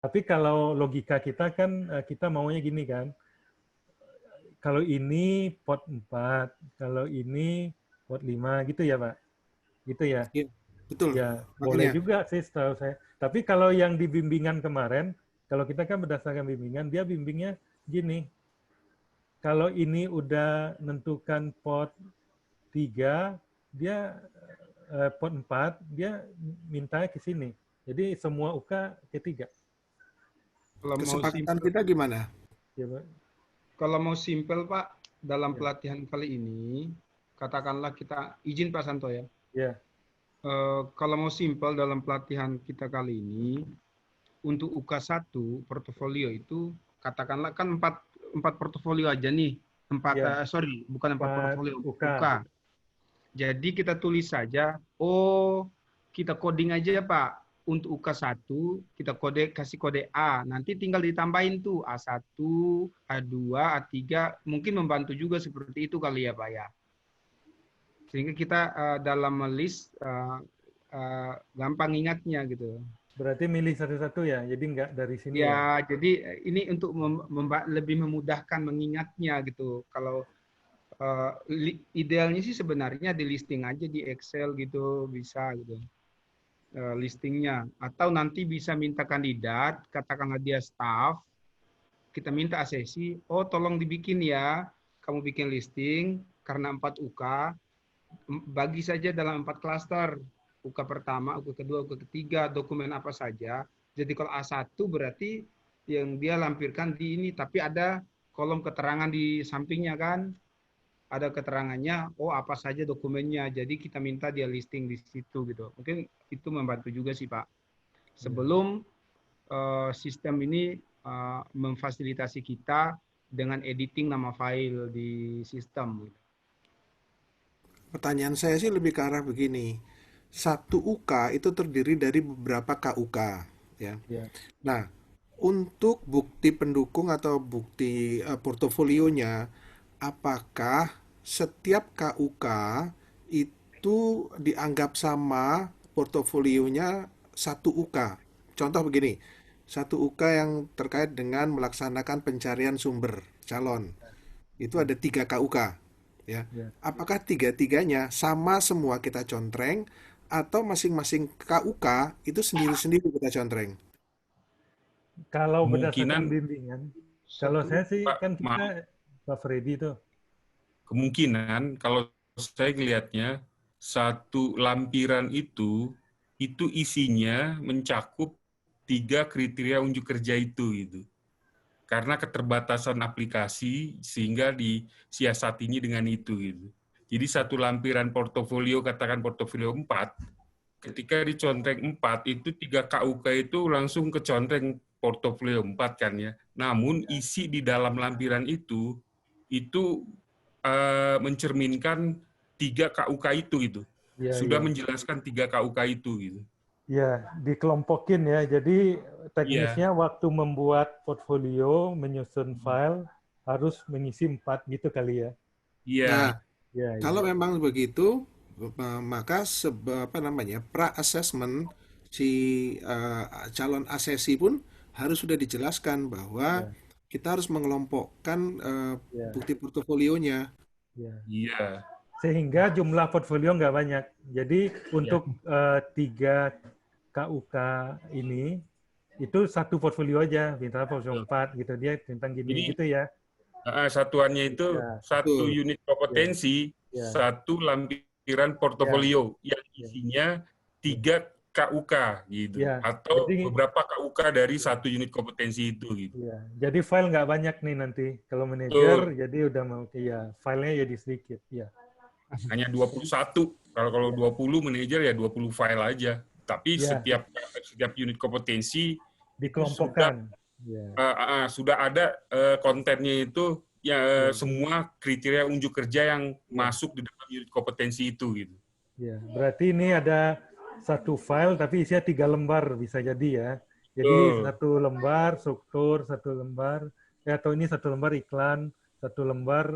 Tapi kalau logika kita kan kita maunya gini kan. Kalau ini pot 4, kalau ini pot 5 gitu ya, Pak. Gitu ya. Iya, betul. Ya, boleh Makanya juga sih setahu saya. Tapi kalau yang di bimbingan kemarin, kalau kita kan berdasarkan bimbingan, dia bimbingnya gini. Kalau ini udah nentukan pot 3, dia pot 4, dia minta ke sini. Jadi semua UK ke 3. Kalau mau kesepakatan simpel, kita gimana? Ya, Pak. kalau mau simpel Pak, dalam Ya, pelatihan kali ini, katakanlah kita izin Pak Santo ya. ya, Kalau mau simpel dalam pelatihan kita kali ini, untuk UK1 portofolio itu katakanlah kan empat portofolio aja nih. ya. Sorry, bukan empat 4 portofolio, UK. UK. Jadi kita tulis saja, kita coding aja Pak. Untuk UK1 kita kasih kode A. Nanti tinggal ditambahin tuh A1, A2, A3. Mungkin membantu juga seperti itu kali ya Pak ya. Sehingga kita dalam list gampang ingatnya gitu. Berarti milih satu-satu ya, jadi nggak dari sini ya. Ya, jadi ini untuk lebih memudahkan mengingatnya gitu. Kalau idealnya sih sebenarnya di listing aja di Excel gitu bisa gitu listingnya. Atau nanti bisa minta kandidat, katakanlah dia staff, kita minta asesi, oh tolong dibikin ya, kamu bikin listing karena 4 UK, bagi saja dalam 4 klaster. UK pertama, UK kedua, UK ketiga, dokumen apa saja. Jadi kalau A1 berarti yang dia lampirkan di ini, tapi ada kolom keterangan di sampingnya kan, ada keterangannya, oh apa saja dokumennya. Jadi kita minta dia listing di situ gitu. Mungkin itu membantu juga sih Pak. Sebelum sistem ini memfasilitasi kita dengan editing nama file di sistem. Pertanyaan saya sih lebih ke arah begini. Satu UK itu terdiri dari beberapa KUK, ya. Ya, Nah, untuk bukti pendukung atau bukti portofolionya, apakah setiap KUK itu dianggap sama portofolionya satu UK? Contoh begini, satu UK yang terkait dengan melaksanakan pencarian sumber calon. Itu ya, ada 3 KUK, ya. ya. Apakah tiga-tiganya sama semua kita contreng atau masing-masing KUK itu sendiri-sendiri kita contreng? Kalau berdasarkan Kemungkinan bimbingan, kalau Satu saya sih Pak, kan kita maaf, Pak Freddy tuh. kemungkinan kalau saya lihatnya satu lampiran itu isinya mencakup 3 kriteria unjuk kerja itu gitu. Karena keterbatasan aplikasi sehingga disiasatinya dengan itu gitu. Jadi satu lampiran portofolio, katakan portofolio 4, ketika dicontreng 4 itu 3 KUK itu langsung kecontreng portofolio 4 kan ya. Namun isi di dalam lampiran itu mencerminkan 3 KUK itu gitu. Ya, Sudah ya. menjelaskan 3 KUK itu gitu. Ya, dikelompokin ya. Jadi Iya. teknisnya waktu membuat portfolio, menyusun file harus mengisi 4 gitu kali ya. Nah, Iya. Ya, ya. kalau memang begitu, maka apa namanya, pra-assessment si calon asesi pun harus sudah dijelaskan bahwa Ya, kita harus mengelompokkan ya, bukti portofolionya. ya. Iya. Sehingga jumlah portfolio nggak banyak. Jadi Iya. untuk 3 KUK ini itu satu portfolio aja, misalnya portfolio Betul. 4 gitu dia tentang gini Jadi gitu ya. satuannya itu Ya, satu Betul. unit ya, kompetensi, ya, satu lampiran ya, portofolio yang ya, isinya ya. 3 KUK gitu, Ya, atau jadi beberapa KUK dari satu unit kompetensi itu gitu. ya, jadi file nggak banyak nih nanti. Kalau manajer Betul. jadi udah mau ya filenya jadi sedikit ya. Hanya 21. Kalau Ya, 20 manajer ya 20 file aja. Tapi ya setiap unit kompetensi itu dikelompokkan. Ya, sudah ada kontennya itu ya ya, semua kriteria unjuk kerja yang ya, masuk di dalam unit kompetensi itu gitu. ya. Berarti ini ada satu file tapi isinya 3 lembar bisa jadi ya. Jadi Betul. satu lembar struktur, satu lembar ya, atau ini satu lembar iklan, satu lembar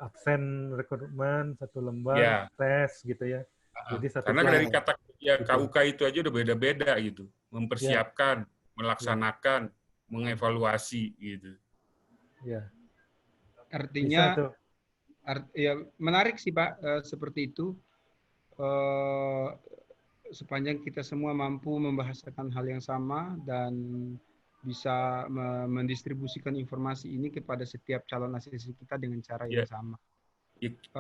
absen rekrutmen, satu lembar Ya. tes gitu ya. Jadi satu Karena dari file kata ya gitu. KUK itu aja udah beda-beda gitu. Ya, Mempersiapkan. melaksanakan, mengevaluasi gitu. Ya, bisa Artinya tuh. ya menarik sih Pak, seperti itu. Sepanjang kita semua mampu membahasakan hal yang sama dan bisa mendistribusikan informasi ini kepada setiap calon asesi kita dengan cara yang Ya, sama.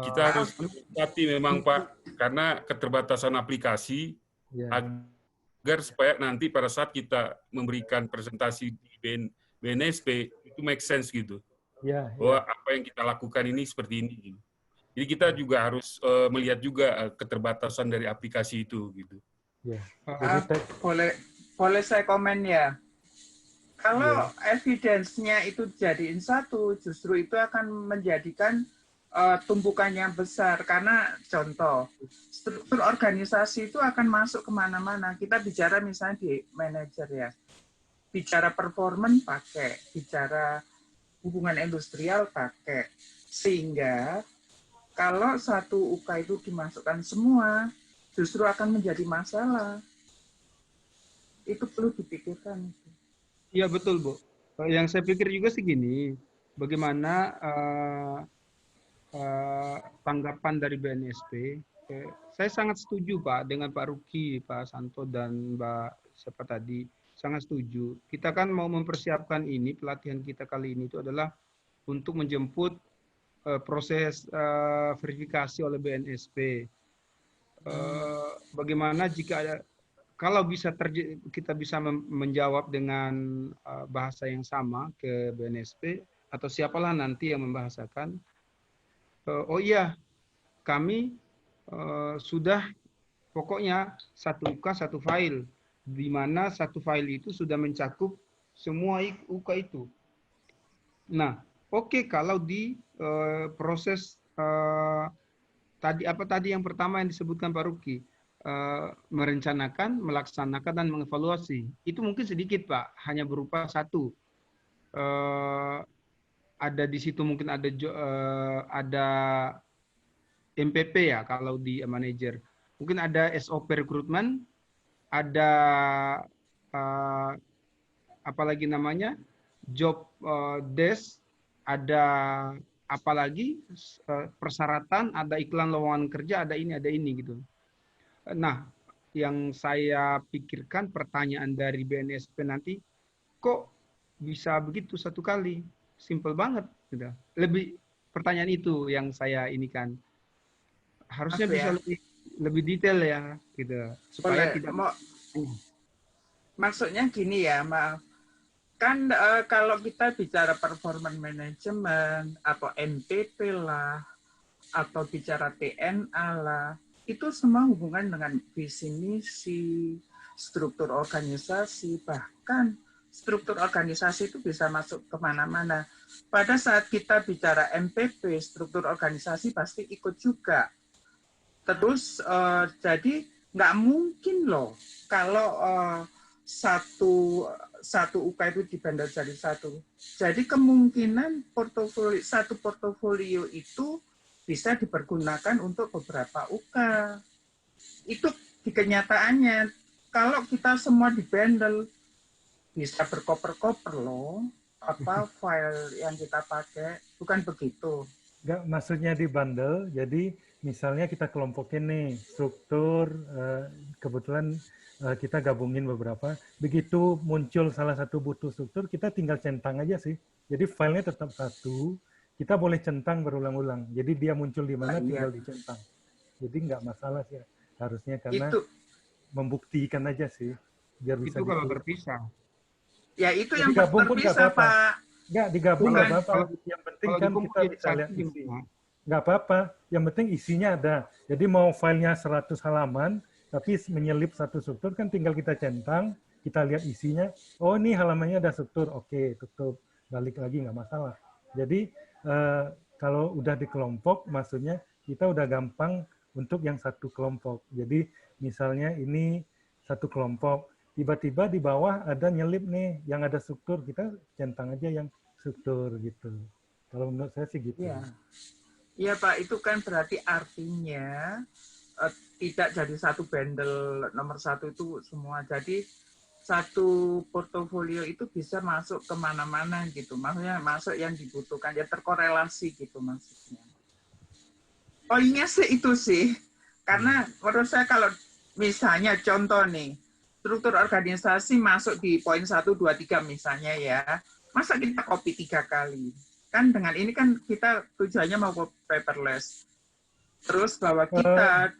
kita harus hati memang Pak, karena keterbatasan aplikasi Ya, agar supaya nanti pada saat kita memberikan presentasi di BNSP itu make sense gitu. ya, Bahwa ya. apa yang kita lakukan ini seperti ini. Gitu. Jadi kita juga harus melihat juga keterbatasan dari aplikasi itu gitu. Ya. Jadi boleh saya komen ya. Kalau ya. evidence-nya itu jadiin satu, justru itu akan menjadikan tumpukan yang besar. Karena contoh, struktur organisasi itu akan masuk kemana-mana. Kita bicara misalnya di manajer ya. Bicara performance pakai, bicara hubungan industrial pakai. Sehingga kalau satu UK itu dimasukkan semua, justru akan menjadi masalah. Itu perlu dipikirkan. Iya betul Bu. Yang saya pikir juga segini, bagaimana tanggapan dari BNSP. Saya sangat setuju Pak dengan Pak Ruki, Pak Santo dan Mbak siapa tadi. Sangat setuju. Kita kan mau mempersiapkan ini, pelatihan kita kali ini itu adalah untuk menjemput proses verifikasi oleh BNSP. Bagaimana jika ada, kalau bisa kita bisa menjawab dengan bahasa yang sama ke BNSP atau siapalah nanti yang membahasakan. Oh iya, kami sudah pokoknya satu UK satu file, di mana satu file itu sudah mencakup semua UK itu. Nah, oke, kalau di proses tadi yang pertama yang disebutkan Pak Ruki, merencanakan, melaksanakan dan mengevaluasi, itu mungkin sedikit Pak, hanya berupa satu. Ada di situ mungkin ada MPP ya kalau di manajer. Mungkin ada SOP rekrutmen, ada apalagi namanya job desk, ada apalagi persyaratan, ada iklan lowongan kerja, ada ini gitu. Nah, yang saya pikirkan pertanyaan dari BNSP nanti, kok bisa begitu satu kali? Simple banget gitu. Lebih pertanyaan itu yang saya ini kan harusnya bisa lebih detail ya gitu supaya tidak maksudnya gini ya, maaf. Kan kalau kita bicara performance management atau NPP lah atau bicara TNA lah, itu semua hubungan dengan visi misi, struktur organisasi, bahkan struktur organisasi itu bisa masuk kemana-mana. Pada saat kita bicara MPP, struktur organisasi pasti ikut juga. Terus jadi nggak mungkin loh kalau satu UK itu dibandel jadi satu. Jadi kemungkinan satu portofolio itu bisa dipergunakan untuk beberapa UK. Itu di kenyataannya. Kalau kita semua dibandel, bisa berkoper-koper loh apa file yang kita pakai, bukan begitu? Enggak, maksudnya di bundle, jadi misalnya kita kelompokin nih struktur, kebetulan kita gabungin beberapa, begitu muncul salah satu butuh struktur, kita tinggal centang aja sih. Jadi filenya tetap satu, kita boleh centang berulang-ulang. Jadi dia muncul di mana tinggal dicentang. Jadi nggak masalah sih harusnya, karena itu membuktikan aja sih. Biar bisa itu kalau terpisah. Ya itu jadi yang terpisah Pak. Nggak, digabung nggak apa-apa. Yang penting kan kita bisa lihat isi. Nggak apa-apa. Yang penting isinya ada. Jadi mau filenya 100 halaman, tapi menyelip satu struktur, kan tinggal kita centang, kita lihat isinya. Oh, ini halamannya ada struktur. Oke, tutup. Balik lagi, nggak masalah. Jadi, kalau udah di kelompok, maksudnya kita udah gampang untuk yang satu kelompok. Jadi, misalnya ini satu kelompok, tiba-tiba di bawah ada nyelip nih, yang ada struktur, kita centang aja yang struktur gitu. Kalau menurut saya sih gitu. Iya Pak, itu kan berarti artinya tidak jadi satu bundle nomor satu itu semua. Jadi satu portofolio itu bisa masuk kemana-mana gitu. Maksudnya masuk yang dibutuhkan, ya terkorelasi gitu maksudnya. Poinnya sih itu sih. Karena menurut saya kalau misalnya contoh nih, struktur organisasi masuk di poin 1, 2, 3 misalnya ya, masa kita copy 3 kali? Kan dengan ini kan kita tujuannya mau paperless. Terus bahwa kita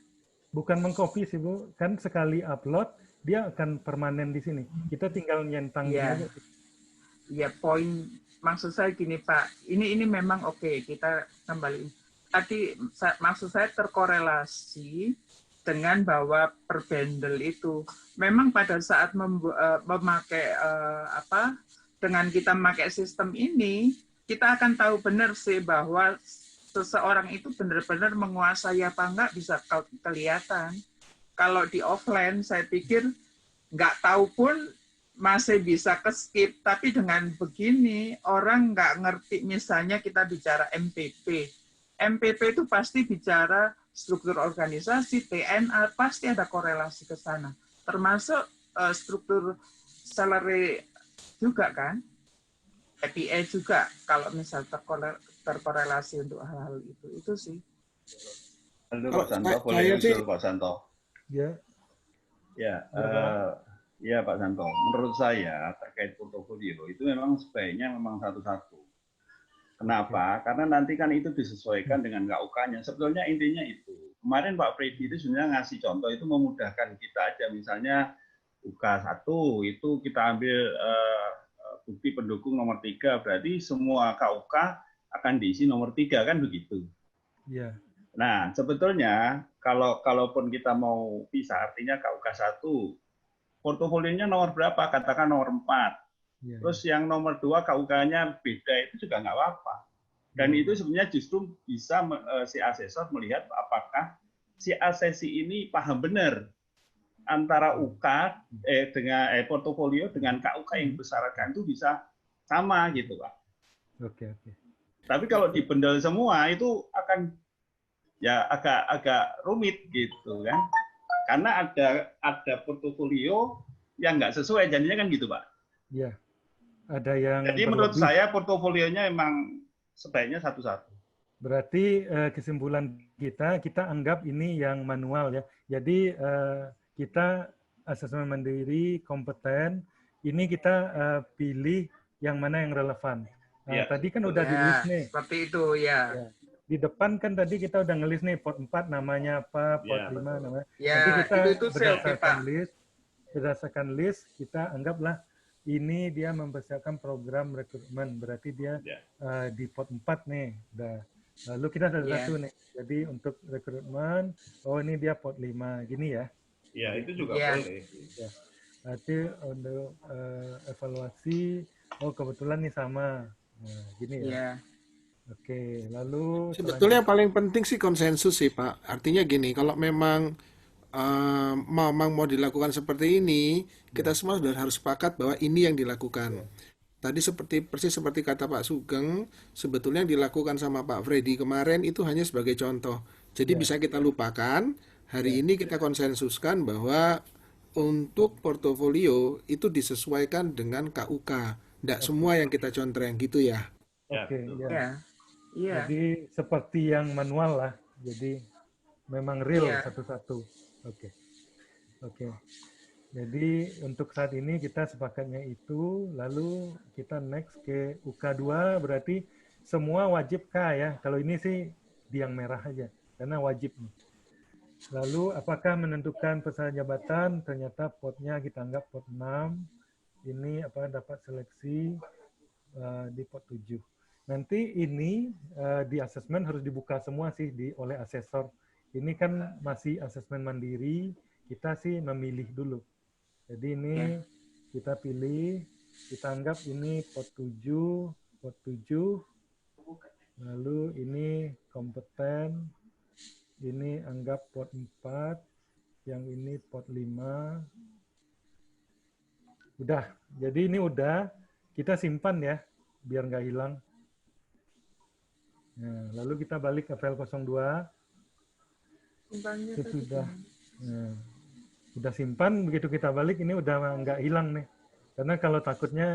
bukan mengcopy sih Bu, kan sekali upload dia akan permanen di sini. Kita tinggal nyentang ya, aja. ya poin maksud saya gini Pak, ini memang oke, kita kembali. Tadi maksud saya terkorelasi dengan bahwa per bundle itu memang pada saat memakai dengan kita memakai sistem ini kita akan tahu benar sih bahwa seseorang itu benar-benar menguasai apa enggak bisa kelihatan. Kalau di offline saya pikir nggak tahu pun masih bisa ke-skip, tapi dengan begini orang nggak ngerti. Misalnya kita bicara MPP. MPP itu pasti bicara struktur organisasi, TNA, pasti ada korelasi ke sana. Termasuk struktur salary juga kan, KPI juga kalau misal terkorelasi untuk hal-hal itu sih. Halo Pak Santo, boleh usul Pak Santo? Ya. Ya Pak Santo, menurut saya terkait portofolio itu memang sebaiknya memang satu-satu. Kenapa? Karena nanti kan itu disesuaikan dengan KUK-nya. Sebetulnya intinya itu. Kemarin Pak Freddy itu sebenarnya ngasih contoh itu memudahkan kita aja. Misalnya UK 1 itu kita ambil bukti pendukung nomor 3, berarti semua KUK akan diisi nomor 3 kan begitu. Iya. Nah, sebetulnya kalaupun kita mau pisah, artinya KUK 1 portofolionya nomor berapa? Katakan nomor 4. Ya. Terus yang nomor 2 KUK-nya beda, itu juga nggak apa-apa. Dan itu sebenarnya justru bisa si asesor melihat apakah si asesi ini paham benar antara UK dengan portofolio dengan KUK yang bersyaratkan itu bisa sama gitu Pak. Oke. Tapi kalau dibendel semua itu akan ya agak rumit gitu kan. Karena ada portofolio yang nggak sesuai, jadinya kan gitu Pak. Iya. Ada yang jadi menurut saya portofolionya memang sebaiknya satu-satu. Berarti kesimpulan kita anggap ini yang manual ya. Jadi kita asesmen mandiri, kompeten, ini kita pilih yang mana yang relevan. Nah, tadi kan udah di-list nih. Seperti itu ya. Di depan kan tadi kita udah nge-list nih pot 4 namanya apa, pot 5 namanya. Ya, nanti kita itu berdasarkan list kita anggaplah ini dia mempersiapkan program rekrutmen, berarti dia di pot 4 nih. Udah. Lalu kita ada satu nih. Jadi untuk rekrutmen, oh ini dia pot 5 gini ya. Ya, itu juga boleh. Ya. Berarti untuk evaluasi, oh kebetulan nih sama. Nah, gini ya. Oke, lalu sebetulnya yang paling penting sih konsensus sih Pak. Artinya gini, kalau memang mau dilakukan seperti ini, kita semua sudah harus sepakat bahwa ini yang dilakukan. Tadi persis seperti kata Pak Sugeng, sebetulnya yang dilakukan sama Pak Freddy kemarin itu hanya sebagai contoh. Jadi bisa kita lupakan. Hari ini kita konsensuskan bahwa untuk portofolio itu disesuaikan dengan KUK. Tidak semua yang kita contreng gitu ya. Oke, ya. Jadi seperti yang manual lah. Jadi memang real satu-satu. Oke. Jadi untuk saat ini kita sepakatnya itu, lalu kita next ke UK2, berarti semua wajib K ya. Kalau ini sih di yang merah aja, karena wajib nih. Lalu apakah menentukan pesan jabatan, ternyata potnya kita anggap pot 6. Ini dapat seleksi di pot 7. Nanti ini di asesmen harus dibuka semua sih oleh asesor. Ini kan masih asesmen mandiri, kita sih memilih dulu. Jadi ini kita pilih, kita anggap ini pot 7, lalu ini kompeten, ini anggap pot 4, yang ini pot 5. Udah, jadi ini udah, kita simpan ya, biar nggak hilang. Nah, lalu kita balik ke file 02. Itu sudah. Nah, Udah simpan, begitu kita balik ini udah nggak hilang nih. Karena kalau takutnya